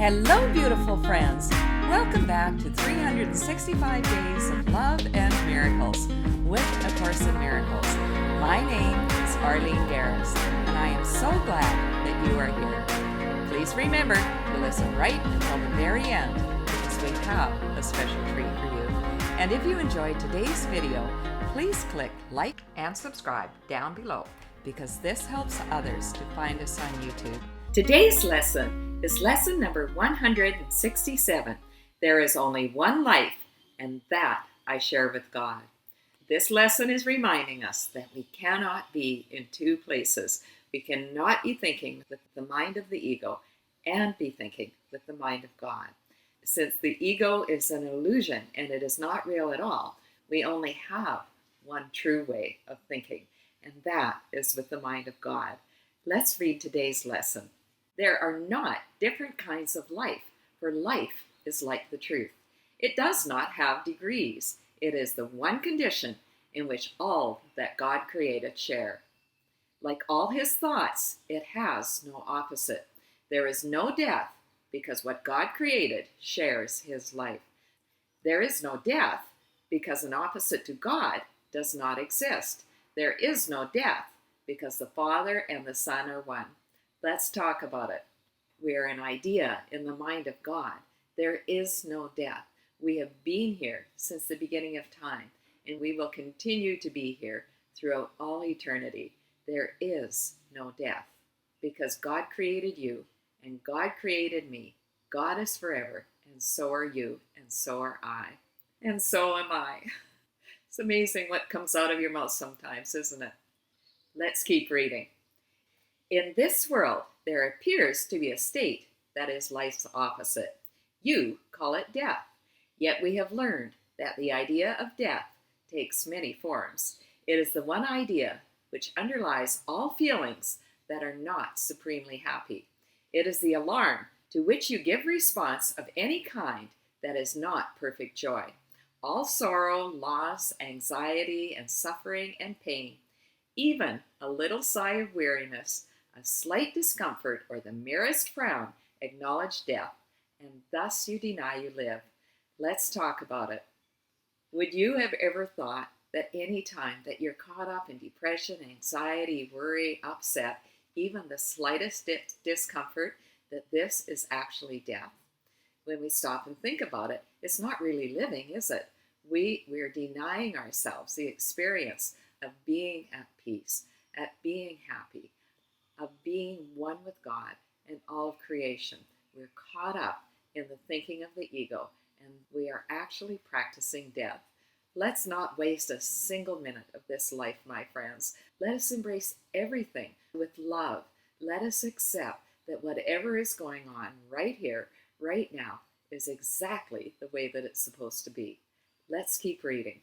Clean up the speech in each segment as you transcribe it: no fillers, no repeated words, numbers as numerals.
Hello, beautiful friends. Welcome back to 365 Days of Love and Miracles with A Course in Miracles. My name is Arlene Geres, and I am so glad that you are here. Please remember to listen right until the very end because we have a special treat for you. And if you enjoyed today's video, please click like and subscribe down below because this helps others to find us on YouTube. Today's lesson is lesson number 167. There is only one life, and that I share with God. This lesson is reminding us that we cannot be in two places. We cannot be thinking with the mind of the ego and be thinking with the mind of God. Since the ego is an illusion and it is not real at all, we only have one true way of thinking, and that is with the mind of God. Let's read today's lesson. There are not different kinds of life, for life is like the truth. It does not have degrees. It is the one condition in which all that God created share. Like all his thoughts, it has no opposite. There is no death because what God created shares his life. There is no death because an opposite to God does not exist. There is no death because the Father and the Son are one. Let's talk about it. We are an idea in the mind of God. There is no death. We have been here since the beginning of time, and we will continue to be here throughout all eternity. There is no death because God created you and God created me. God is forever, and so are you, and so are I, and so am I. It's amazing what comes out of your mouth sometimes, isn't it? Let's keep reading. In this world, there appears to be a state that is life's opposite. You call it death. Yet we have learned that the idea of death takes many forms. It is the one idea which underlies all feelings that are not supremely happy. It is the alarm to which you give response of any kind that is not perfect joy. All sorrow, loss, anxiety, and suffering and pain, even a little sigh of weariness, a slight discomfort, or the merest frown, acknowledge death, and thus you deny you live. Let's talk about it. Would you have ever thought that any time that you're caught up in depression, anxiety, worry, upset, even the slightest discomfort, that this is actually death? When we stop and think about it, it's not really living, is it? We're denying ourselves the experience of being at peace, at being happy, of being one with God and all of creation. We're caught up in the thinking of the ego, and we are actually practicing death. Let's not waste a single minute of this life, my friends. Let us embrace everything with love. Let us accept that whatever is going on right here, right now, is exactly the way that it's supposed to be. Let's keep reading.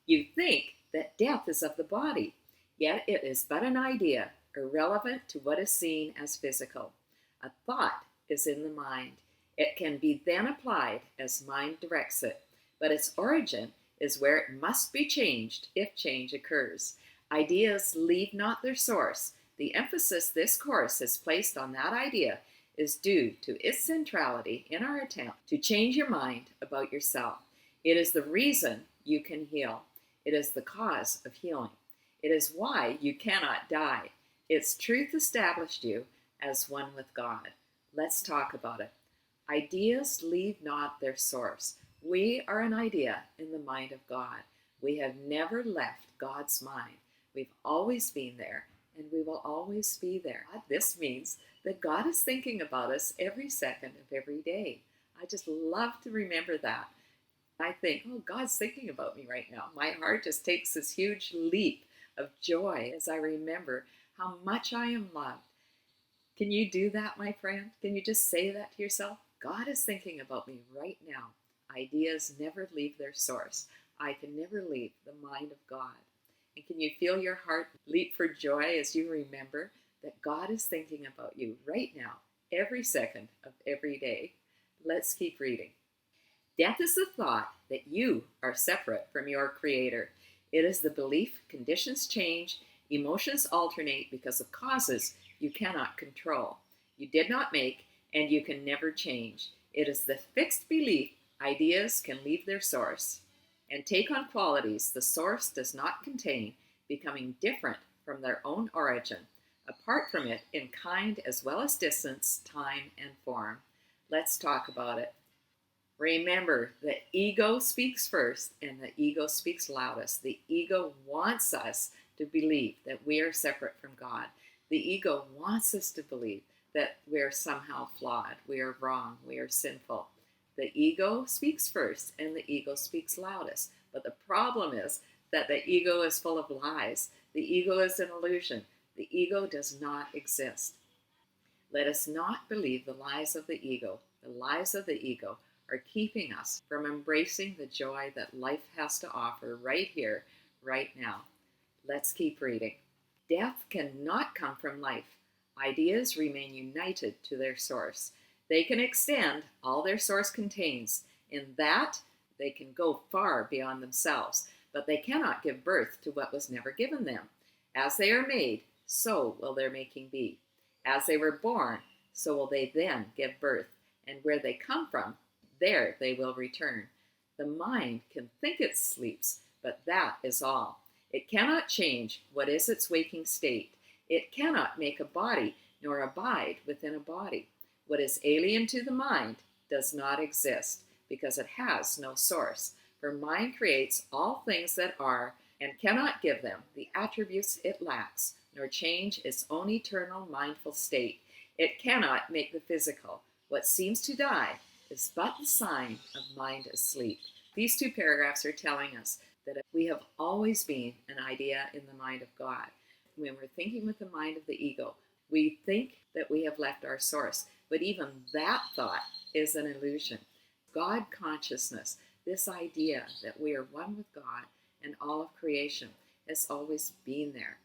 You think that death is of the body, yet it is but an idea, irrelevant to what is seen as physical. A thought is in the mind. It can be then applied as mind directs it, but its origin is where it must be changed if change occurs. Ideas leave not their source. The emphasis this course has placed on that idea is due to its centrality in our attempt to change your mind about yourself. It is the reason you can heal. It is the cause of healing. It is why you cannot die. Its truth established you as one with God. Let's talk about it. Ideas leave not their source. We are an idea in the mind of God. We have never left God's mind. We've always been there, and we will always be there. This means that God is thinking about us every second of every day. I just love to remember that. I think, oh, God's thinking about me right now. My heart just takes this huge leap of joy as I remember how much I am loved. Can you do that, my friend? Can you just say that to yourself? God is thinking about me right now. Ideas never leave their source. I can never leave the mind of God. And can you feel your heart leap for joy as you remember that God is thinking about you right now, every second of every day? Let's keep reading. Death is the thought that you are separate from your Creator. It is the belief conditions change, emotions alternate because of causes you cannot control. You did not make, and you can never change. It is the fixed belief ideas can leave their source and take on qualities the source does not contain, becoming different from their own origin, apart from it in kind as well as distance, time, and form. Let's talk about it. Remember, the ego speaks first and the ego speaks loudest. The ego wants us to believe that we are separate from God. The ego wants us to believe that we're somehow flawed, we are wrong, we are sinful. The ego speaks first and the ego speaks loudest. But the problem is that the ego is full of lies. The ego is an illusion. The ego does not exist. Let us not believe the lies of the ego. The lies of the ego are keeping us from embracing the joy that life has to offer right here, right now. Let's keep reading. Death cannot come from life. Ideas remain united to their source. They can extend all their source contains. In that, they can go far beyond themselves, but they cannot give birth to what was never given them. As they are made, so will their making be. As they were born, so will they then give birth, and where they come from, there they will return. The mind can think it sleeps, but that is all. It cannot change what is its waking state. It cannot make a body nor abide within a body. What is alien to the mind does not exist because it has no source. For mind creates all things that are and cannot give them the attributes it lacks, nor change its own eternal mindful state. It cannot make the physical. What seems to die is but the sign of mind asleep. These two paragraphs are telling us that we have always been an idea in the mind of God. When we're thinking with the mind of the ego, we think that we have left our source, but even that thought is an illusion. God consciousness, this idea that we are one with God and all of creation, has always been there.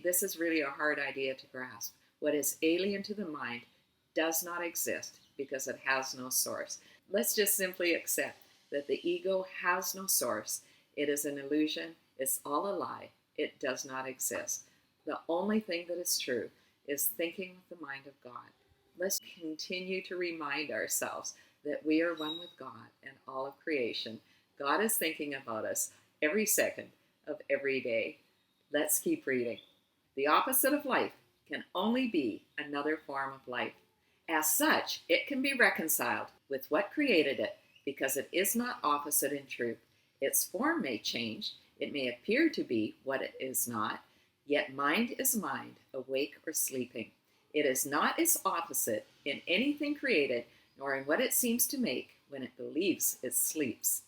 This is really a hard idea to grasp. What is alien to the mind does not exist because it has no source. Let's just simply accept that the ego has no source. It is an illusion. It's all a lie. It does not exist. The only thing that is true is thinking with the mind of God. Let's continue to remind ourselves that we are one with God and all of creation. God is thinking about us every second of every day. Let's keep reading. The opposite of life can only be another form of life. As such, it can be reconciled with what created it because it is not opposite in truth. Its form may change. It may appear to be what it is not. Yet mind is mind, awake or sleeping. It is not its opposite in anything created, nor in what it seems to make when it believes it sleeps.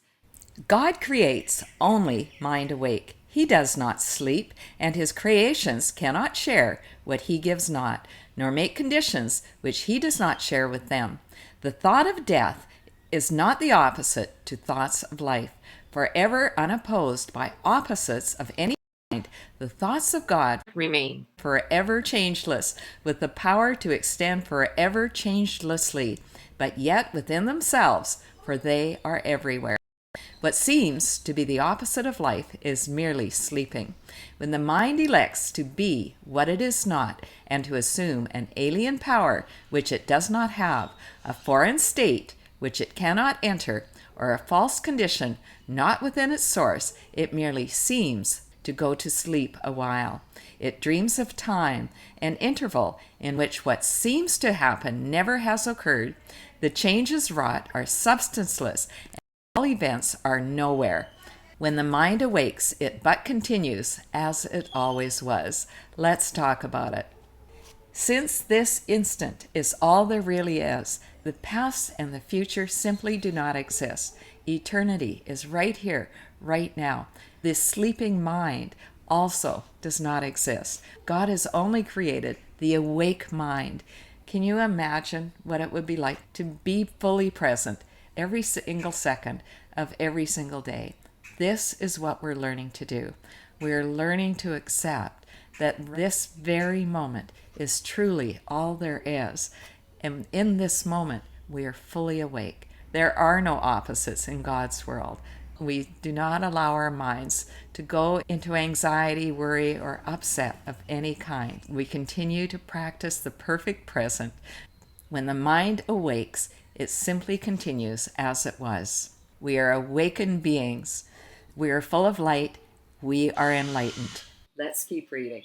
God creates only mind awake. He does not sleep, and his creations cannot share what he gives not, nor make conditions which he does not share with them. The thought of death is not the opposite to thoughts of life, forever unopposed by opposites of any kind. The thoughts of God remain forever changeless, with the power to extend forever changelessly, but yet within themselves, for they are everywhere. What seems to be the opposite of life is merely sleeping. When the mind elects to be what it is not and to assume an alien power which it does not have, a foreign state which it cannot enter, or a false condition not within its source, it merely seems to go to sleep a while. It dreams of time, an interval in which what seems to happen never has occurred. The changes wrought are substanceless, and all events are nowhere. When the mind awakes, it but continues as it always was. Let's talk about it. Since this instant is all there really is, the past and the future simply do not exist. Eternity is right here, right now. This sleeping mind also does not exist. God has only created the awake mind. Can you imagine what it would be like to be fully present every single second of every single day? This is what we're learning to do. We're learning to accept that this very moment is truly all there is. And in this moment, we are fully awake. There are no opposites in God's world. We do not allow our minds to go into anxiety, worry, or upset of any kind. We continue to practice the perfect present. When the mind awakes, it simply continues as it was. We are awakened beings. We are full of light. We are enlightened. Let's keep reading.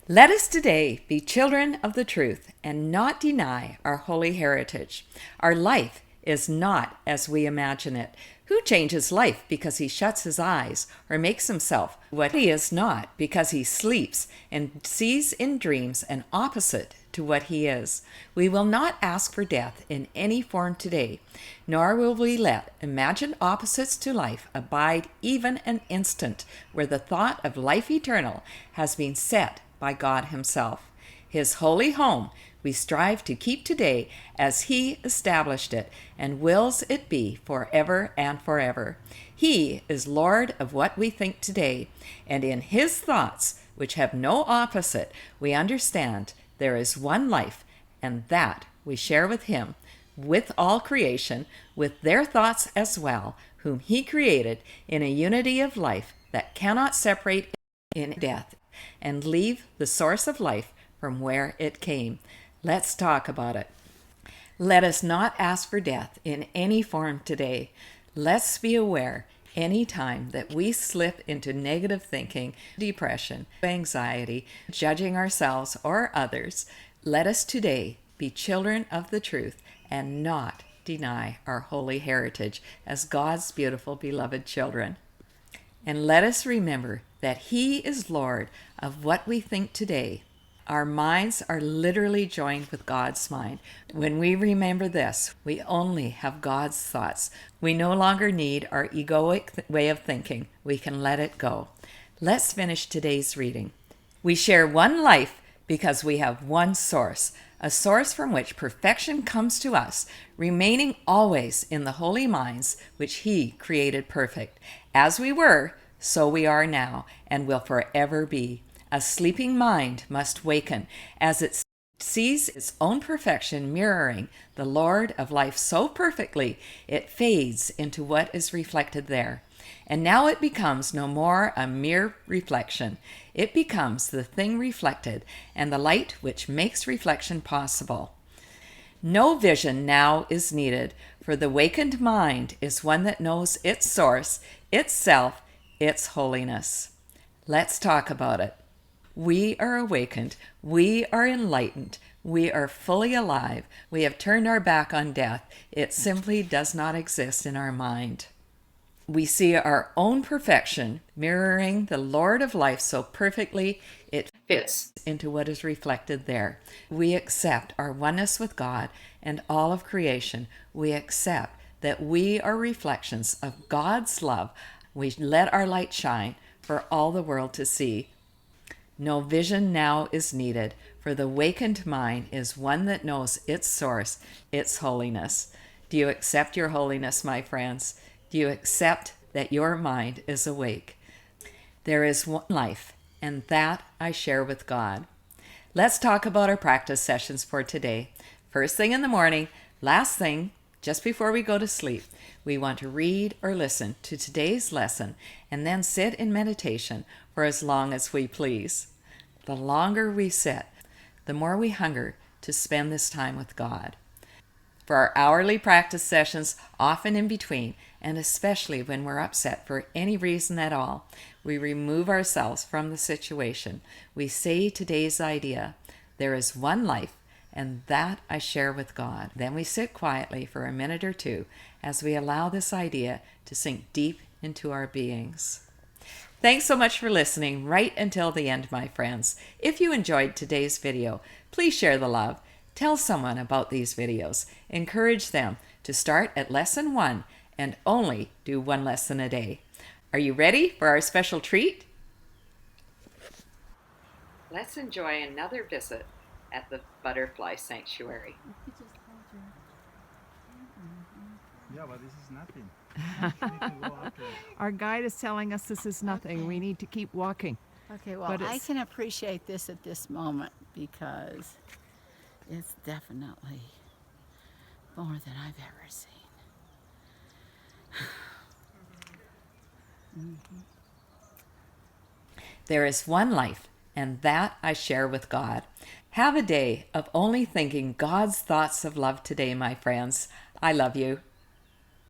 Let us today be children of the truth and not deny our holy heritage. Our life is not as we imagine it. Who changes life because he shuts his eyes or makes himself what he is not because he sleeps and sees in dreams an opposite to what he is? We will not ask for death in any form today, nor will we let imagined opposites to life abide even an instant where the thought of life eternal has been set by God himself. His holy home we strive to keep today as he established it and wills it be forever and forever. He is Lord of what we think today, and in his thoughts, which have no opposite, we understand there is one life, and that we share with him, with all creation, with their thoughts as well, whom he created in a unity of life that cannot separate in death and leave the source of life from where it came. Let's talk about it. Let us not ask for death in any form today. Let's be aware any time that we slip into negative thinking, depression, anxiety, judging ourselves or others. Let us today be children of the truth and not deny our holy heritage as God's beautiful, beloved children. And let us remember that he is Lord of what we think today. Our minds are literally joined with God's mind. When we remember this, we only have God's thoughts. We no longer need our egoic way of thinking. We can let it go. Let's finish today's reading. We share one life because we have one source, a source from which perfection comes to us, remaining always in the holy minds which he created perfect. As we were, so we are now, and will forever be. A sleeping mind must waken as it sees its own perfection mirroring the Lord of life so perfectly, it fades into what is reflected there. And now it becomes no more a mere reflection. It becomes the thing reflected and the light which makes reflection possible. No vision now is needed, for the wakened mind is one that knows its source, itself, its holiness. Let's talk about it. We are awakened. We are enlightened. We are fully alive. We have turned our back on death. It simply does not exist in our mind. We see our own perfection mirroring the Lord of life so perfectly it fits into what is reflected there. We accept our oneness with God and all of creation. We accept that we are reflections of God's love. We let our light shine for all the world to see. No vision now is needed, for the wakened mind is one that knows its source, its holiness. Do you accept your holiness, my friends? Do you accept that your mind is awake? There is one life, and that I share with God. Let's talk about our practice sessions for today. First thing in the morning, last thing, just before we go to sleep, we want to read or listen to today's lesson and then sit in meditation for as long as we please. The longer we sit, the more we hunger to spend this time with God. For our hourly practice sessions, often in between, and especially when we're upset for any reason at all, we remove ourselves from the situation. We say today's idea, there is one life, and that I share with God. Then we sit quietly for a minute or two as we allow this idea to sink deep into our beings. Thanks so much for listening right until the end, my friends. If you enjoyed today's video, please share the love. Tell someone about these videos. Encourage them to start at lesson 1 and only do one lesson a day. Are you ready for our special treat? Let's enjoy another visit at the Butterfly Sanctuary. Yeah, but this is nothing. You can go after it. Our guide is telling us this is nothing. Okay. We need to keep walking. Okay, well, But I it's- can appreciate this at this moment because it's definitely more than I've ever seen. There is one life, and that I share with God. Have a day of only thinking God's thoughts of love today, my friends. I love you.